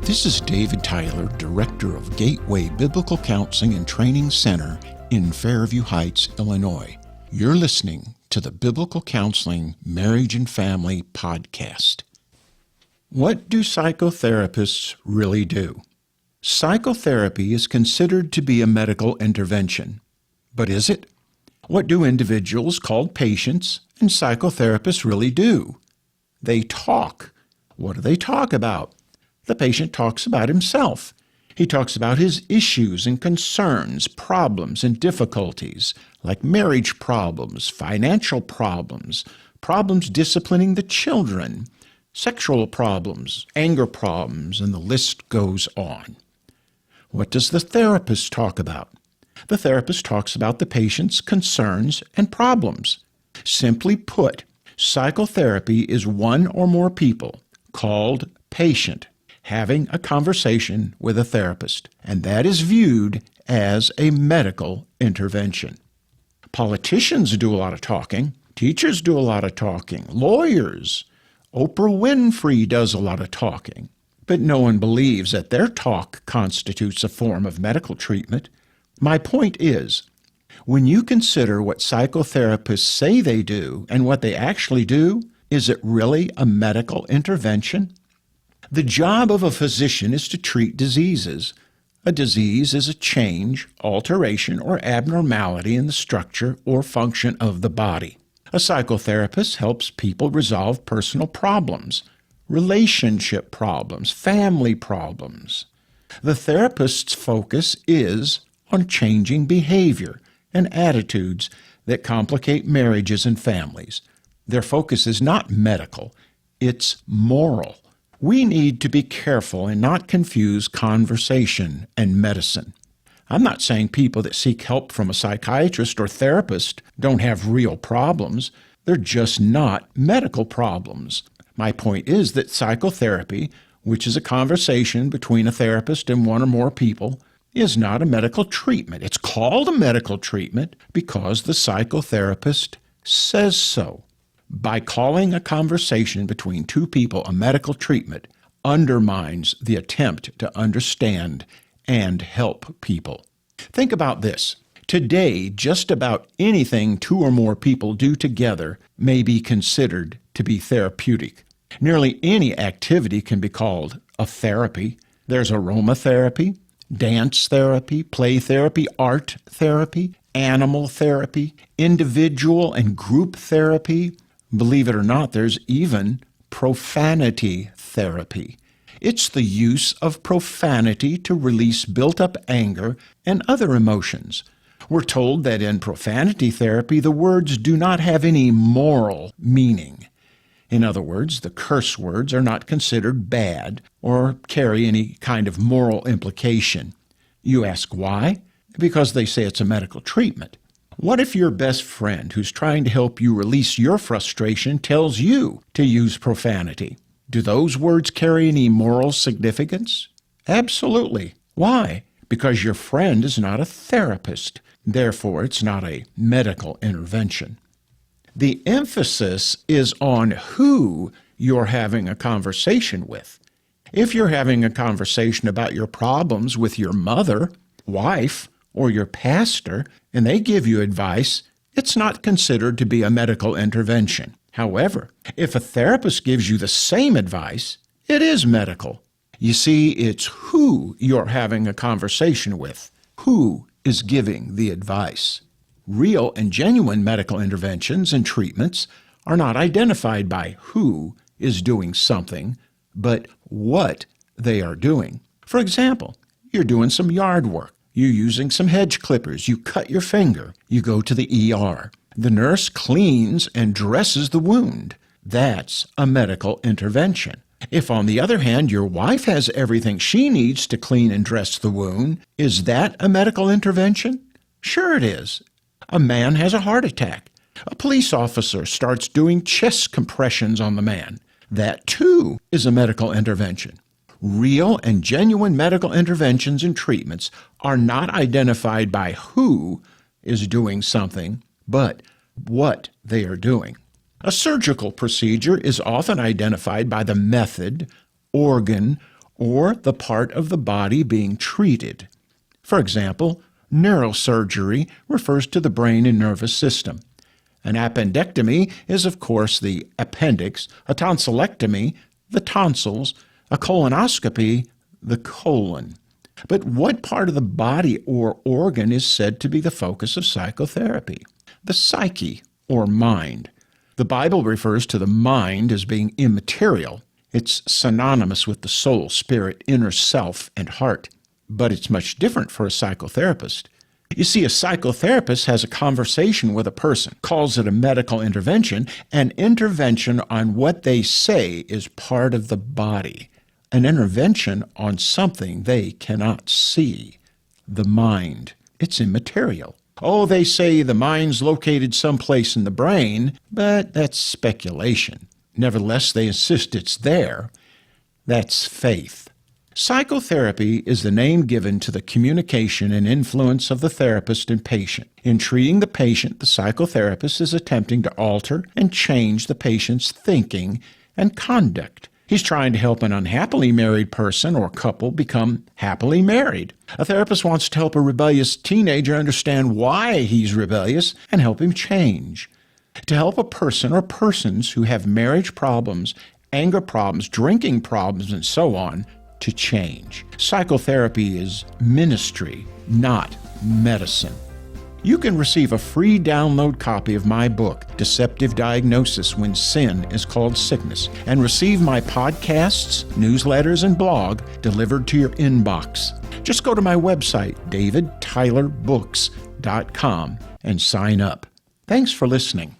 This is David Tyler, Director of Gateway Biblical Counseling and Training Center in Fairview Heights, Illinois. You're listening to the Biblical Counseling Marriage and Family Podcast. What do psychotherapists really do? Psychotherapy is considered to be a medical intervention. But is it? What do individuals called patients and psychotherapists really do? They talk. What do they talk about? The patient talks about himself. He talks about his issues and concerns, problems and difficulties, like marriage problems, financial problems, problems disciplining the children, sexual problems, anger problems, and the list goes on. What does the therapist talk about? The therapist talks about the patient's concerns and problems. Simply put, psychotherapy is one or more people, called patient, having a conversation with a therapist, and that is viewed as a medical intervention. Politicians do a lot of talking. Teachers do a lot of talking. Lawyers. Oprah Winfrey does a lot of talking. But no one believes that their talk constitutes a form of medical treatment. My point is, when you consider what psychotherapists say they do and what they actually do, is it really a medical intervention? The job of a physician is to treat diseases. A disease is a change, alteration, or abnormality in the structure or function of the body. A psychotherapist helps people resolve personal problems, relationship problems, family problems. The therapist's focus is on changing behavior and attitudes that complicate marriages and families. Their focus is not medical, it's moral. We need to be careful and not confuse conversation and medicine. I'm not saying people that seek help from a psychiatrist or therapist don't have real problems. They're just not medical problems. My point is that psychotherapy, which is a conversation between a therapist and one or more people, is not a medical treatment. It's called a medical treatment because the psychotherapist says so. By calling a conversation between two people a medical treatment undermines the attempt to understand and help people. Think about this. Today, just about anything two or more people do together may be considered to be therapeutic. Nearly any activity can be called a therapy. There's aromatherapy, dance therapy, play therapy, art therapy, animal therapy, individual and group therapy. Believe it or not, there's even profanity therapy. It's the use of profanity to release built-up anger and other emotions. We're told that in profanity therapy, the words do not have any moral meaning. In other words, the curse words are not considered bad or carry any kind of moral implication. You ask why? Because they say it's a medical treatment. What if your best friend who's trying to help you release your frustration tells you to use profanity? Do those words carry any moral significance? Absolutely. Why? Because your friend is not a therapist. Therefore, it's not a medical intervention. The emphasis is on who you're having a conversation with. If you're having a conversation about your problems with your mother, wife, or your pastor, and they give you advice, it's not considered to be a medical intervention. However, if a therapist gives you the same advice, it is medical. You see, it's who you're having a conversation with, who is giving the advice. Real and genuine medical interventions and treatments are not identified by who is doing something, but what they are doing. For example, you're doing some yard work. You're using some hedge clippers. You cut your finger. You go to the ER. The nurse cleans and dresses the wound. That's a medical intervention. If, on the other hand, your wife has everything she needs to clean and dress the wound, is that a medical intervention? Sure it is. A man has a heart attack. A police officer starts doing chest compressions on the man. That, too, is a medical intervention. Real and genuine medical interventions and treatments are not identified by who is doing something, but what they are doing. A surgical procedure is often identified by the method, organ, or the part of the body being treated. For example, neurosurgery refers to the brain and nervous system. An appendectomy is, of course, the appendix, a tonsillectomy, the tonsils, a colonoscopy, the colon. But what part of the body or organ is said to be the focus of psychotherapy? The psyche, or mind. The Bible refers to the mind as being immaterial. It's synonymous with the soul, spirit, inner self, and heart. But it's much different for a psychotherapist. You see, a psychotherapist has a conversation with a person, calls it a medical intervention, an intervention on what they say is part of the body, an intervention on something they cannot see, the mind. It's immaterial. Oh, they say the mind's located someplace in the brain, but that's speculation. Nevertheless, they insist it's there. That's faith. Psychotherapy is the name given to the communication and influence of the therapist and patient. In treating the patient, the psychotherapist is attempting to alter and change the patient's thinking and conduct. He's trying to help an unhappily married person or couple become happily married. A therapist wants to help a rebellious teenager understand why he's rebellious and help him change. To help a person or persons who have marriage problems, anger problems, drinking problems, and so on, to change. Psychotherapy is ministry, not medicine. You can receive a free download copy of my book, Deceptive Diagnosis When Sin is Called Sickness, and receive my podcasts, newsletters, and blog delivered to your inbox. Just go to my website, davidtylerbooks.com, and sign up. Thanks for listening.